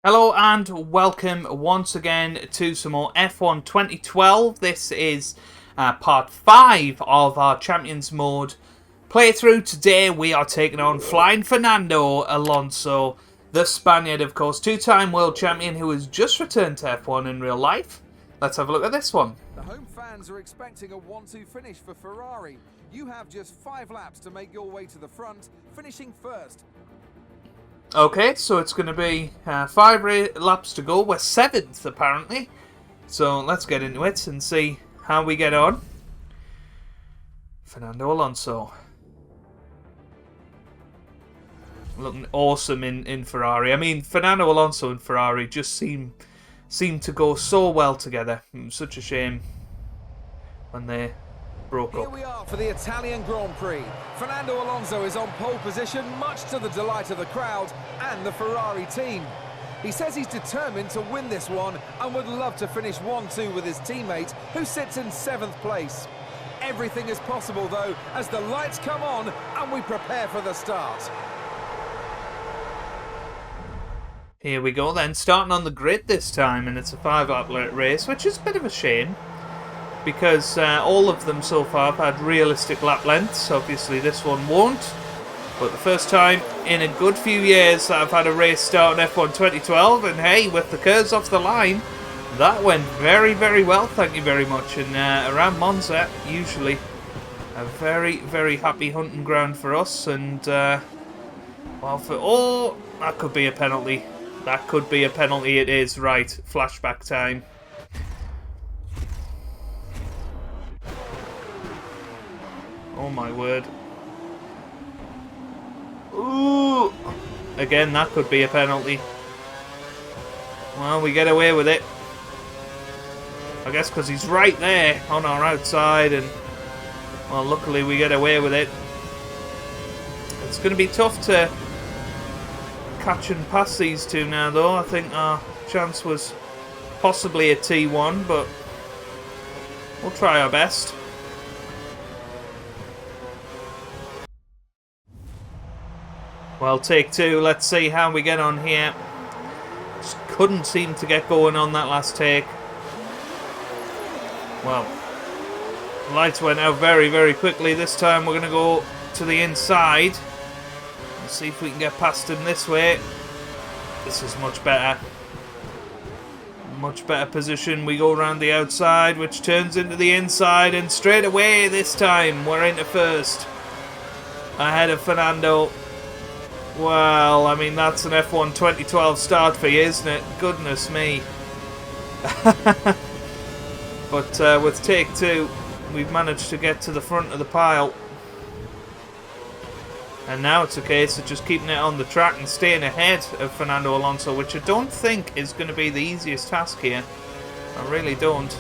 Hello and welcome once again to some more F1 2012. This is part 5 of our Champions Mode playthrough. Today we are taking on Flying Fernando Alonso, the Spaniard, of course, two-time world champion who has just returned to F1 in real life. Let's have a look at this one. The home fans are expecting a 1-2 finish for Ferrari. You have just 5 laps to make your way to the front, finishing first. Okay, so it's going to be 5 laps to go. We're 7th, apparently. So let's get into it and see how we get on. Fernando Alonso. Looking awesome in Ferrari. I mean, Fernando Alonso and Ferrari just seem to go so well together. It was such a shame when they broke up. Here we are for the Italian Grand Prix. Fernando Alonso is on pole position, much to the delight of the crowd and the Ferrari team. He says he's determined to win this one and would love to finish 1-2 with his teammate, who sits in 7th place. Everything is possible, though, as the lights come on and we prepare for the start. Here we go then, starting on the grid this time, and it's a 5-lap race, which is a bit of a shame, because all of them so far have had realistic lap lengths. Obviously this one won't, but the first time in a good few years that I've had a race start on F1 2012, and hey, with the curves off the line, that went very, very well, thank you very much. And around Monza, usually a very, very happy hunting ground for us, and well, oh, that could be a penalty. That could be a penalty, it is, right, flashback time. Oh my word. Ooh! Again, that could be a penalty. Well, we get away with it. I guess because he's right there on our outside, and well, luckily we get away with it. It's going to be tough to catch and pass these two now, though. I think our chance was possibly a T1, but we'll try our best. Well, take 2. Let's see how we get on here. Just couldn't seem to get going on that last take. Well, the lights went out very, very quickly. This time we're going to go to the inside. Let's see if we can get past him this way. This is much better. Much better position. We go around the outside, which turns into the inside, and straight away this time we're into first. Ahead of Fernando. Well, I mean, that's an F1 2012 start for you, isn't it? Goodness me. But with take 2, we've managed to get to the front of the pile. And now it's a case of just keeping it on the track and staying ahead of Fernando Alonso, which I don't think is going to be the easiest task here. I really don't.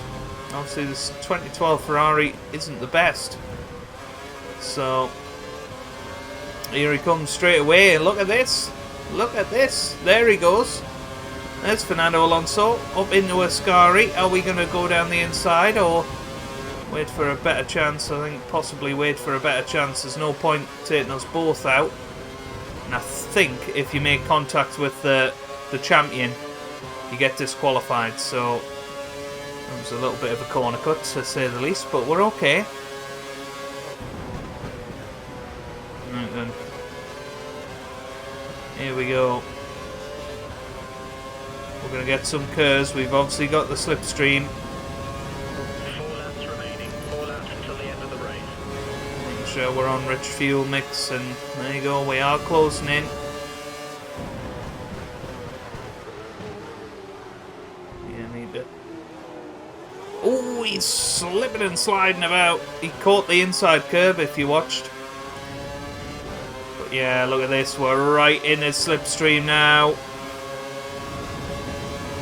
Obviously, this 2012 Ferrari isn't the best. So here he comes straight away. Look at this. Look at this. There he goes. There's Fernando Alonso up into Ascari. Are we going to go down the inside or wait for a better chance? I think possibly wait for a better chance. There's no point taking us both out. And I think if you make contact with the champion, you get disqualified. So it was a little bit of a corner cut, to say the least, but we're okay. Right then. Here we go. We're going to get some curves. We've obviously got the slipstream. 4 laps remaining. 4 laps until the end of the race. Making sure we're on rich fuel mix, and there you go. We are closing in. Yeah, need to. Oh, he's slipping and sliding about. He caught the inside curve if you watched. But yeah, look at this. We're right in his slipstream now.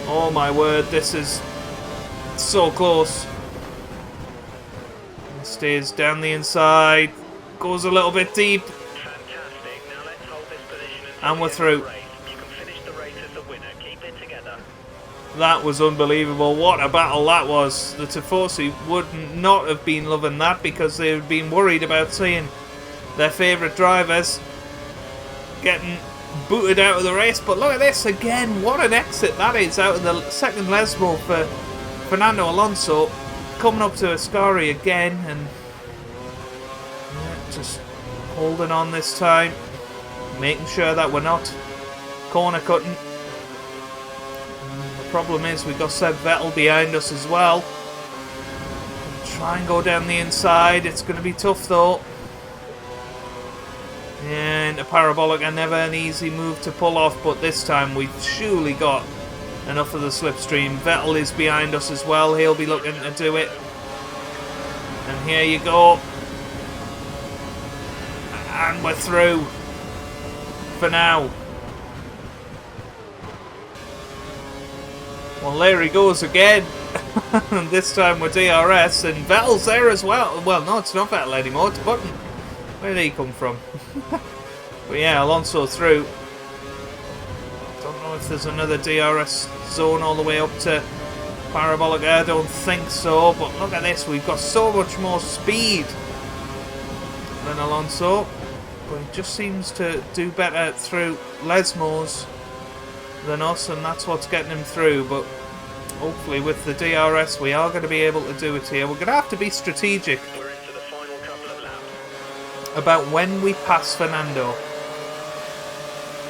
Oh my word, this is so close. Stays down the inside. Goes a little bit deep. Fantastic. Now let's hold this position And we're through. the race. You can finish the race as the winner. Keep it together. That was unbelievable. What a battle that was. The Tifosi would not have been loving that, because they've been worried about seeing their favourite drivers getting booted out of the race. But look at this again. What an exit that is out of the second Lesmo for Fernando Alonso. Coming up to Ascari again, and yeah, just holding on this time. Making sure that we're not corner cutting. The problem is we've got Seb Vettel behind us as well. Try and go down the inside. It's going to be tough though. And a parabolic, and never an easy move to pull off, but this time we've surely got enough of the slipstream. Vettel is behind us as well. He'll be looking to do it. And here you go. And we're through. For now. Well, there he goes again. And this time with DRS, and Vettel's there as well. Well, no, it's not Vettel anymore, it's Button. Where did he come from? But yeah, Alonso through. Don't know if there's another DRS zone all the way up to Parabolic. I don't think so, but look at this. We've got so much more speed than Alonso. But he just seems to do better through Lesmos than us, and that's what's getting him through. But hopefully with the DRS we are going to be able to do it here. We're going to have to be strategic We're into the final couple of laps. about when we pass Fernando,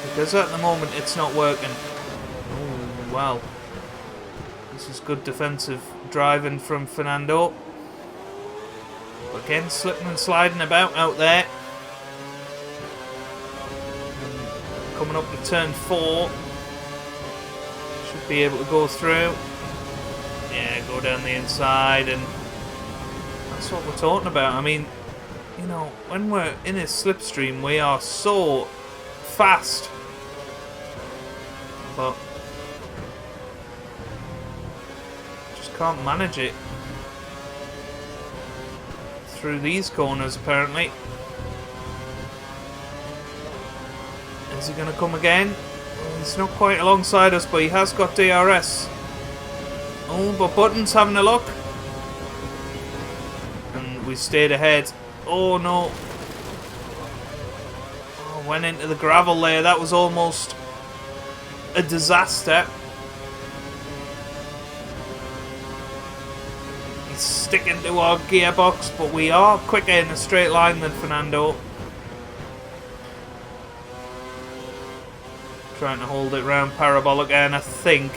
because at the moment it's not working. Oh, wow. This is good defensive driving from Fernando. But again, slipping and sliding about out there. Coming up to turn 4. Should be able to go through. Yeah, go down the inside, and that's what we're talking about. I mean, you know, when we're in a slipstream, we are so fast. But just can't manage it through these corners, apparently. Is he going to come again? He's not quite alongside us, but he has got DRS. Oh, but Button's having a look. And we stayed ahead. Oh, no. Oh, went into the gravel there. That was almost a disaster. He's sticking to our gearbox, but we are quicker in a straight line than Fernando. Trying to hold it round Parabolic, and I think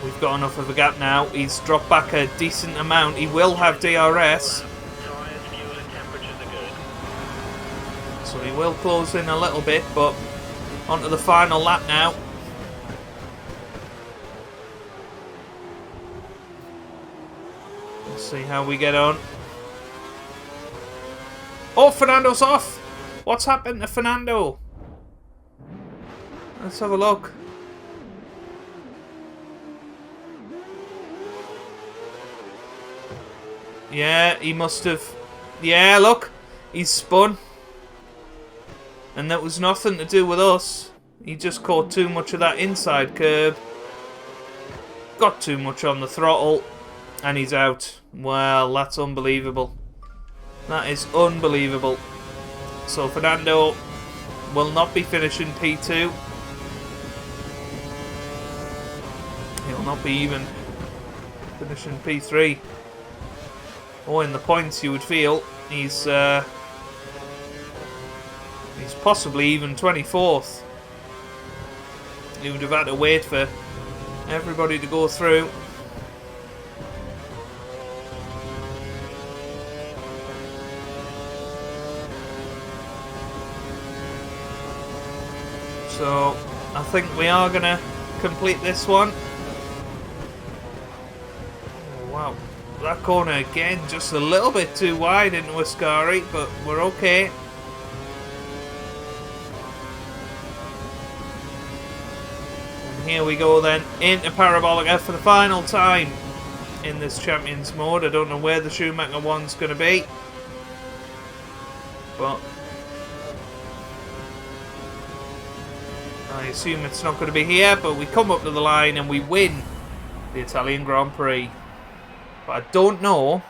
we've got enough of a gap now. He's dropped back a decent amount. He will have DRS. Tyres, fuel and temperatures are good. So he will close in a little bit, but onto the final lap now. Let's see how we get on. Oh, Fernando's off! What's happened to Fernando? Let's have a look. Yeah, he must have... Yeah, look. He's spun. And that was nothing to do with us. He just caught too much of that inside curb. Got too much on the throttle. And he's out. Well, that's unbelievable. That is unbelievable. So Fernando will not be finishing P2. He'll not be even finishing P3. Or in the points, you would feel. He's possibly even 24th. He would have had to wait for everybody to go through. So I think we are going to complete this one. Oh, wow. That corner again, just a little bit too wide into Ascari, but we're okay. And here we go then, into Parabolica for the final time in this Champions mode. I don't know where the Schumacher one's going to be, but I assume it's not going to be here, but we come up to the line and we win the Italian Grand Prix. But I don't know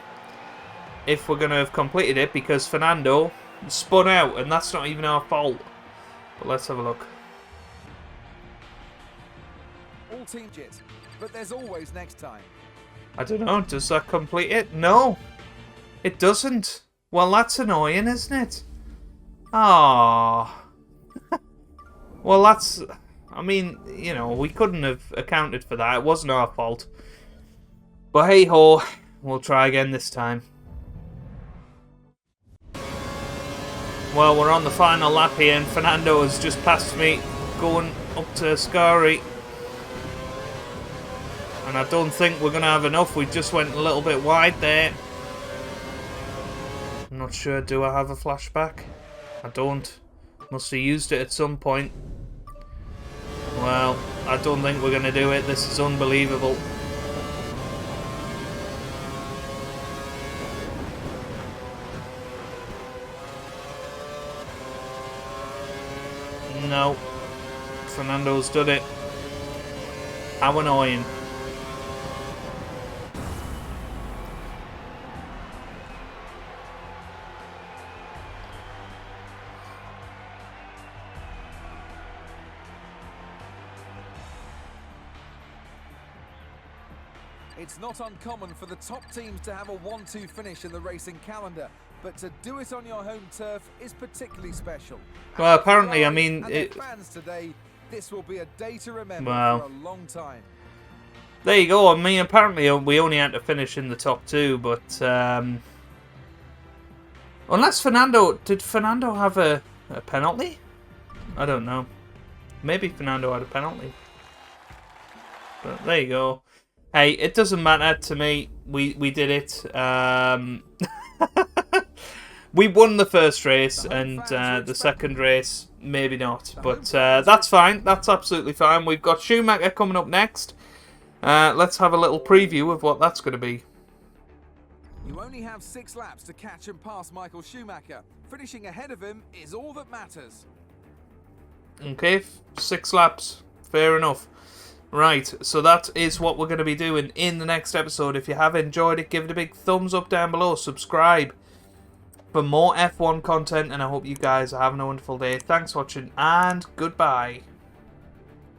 if we're going to have completed it because Fernando spun out, and that's not even our fault. But let's have a look. All teams it, but there's always next time. I don't know, does that complete it? No, it doesn't. Well, that's annoying, isn't it? Ah. Well, that's... I mean, you know, we couldn't have accounted for that. It wasn't our fault. But hey-ho, we'll try again this time. Well, we're on the final lap here, and Fernando has just passed me going up to Ascari. And I don't think we're going to have enough. We just went a little bit wide there. I'm not sure. Do I have a flashback? I don't. Must have used it at some point. Well, I don't think we're going to do it. This is unbelievable. No. Fernando's done it. How annoying. It's not uncommon for the top teams to have a 1-2 finish in the racing calendar, but to do it on your home turf is particularly special. Well, apparently, I mean, fans today, this will be a day to remember for a long time. There you go. I mean, apparently we only had to finish in the top 2, but unless did Fernando have a penalty? I don't know. Maybe Fernando had a penalty. But there you go. Hey, it doesn't matter to me. We did it. We won the first race, and the second race, maybe not. But that's fine. That's absolutely fine. We've got Schumacher coming up next. Let's have a little preview of what that's going to be. You only have 6 laps to catch and pass Michael Schumacher. Finishing ahead of him is all that matters. Okay, 6 laps. Fair enough. Right, so that is what we're going to be doing in the next episode. If you have enjoyed it, give it a big thumbs up down below. Subscribe for more F1 content, and I hope you guys are having a wonderful day. Thanks for watching, and goodbye.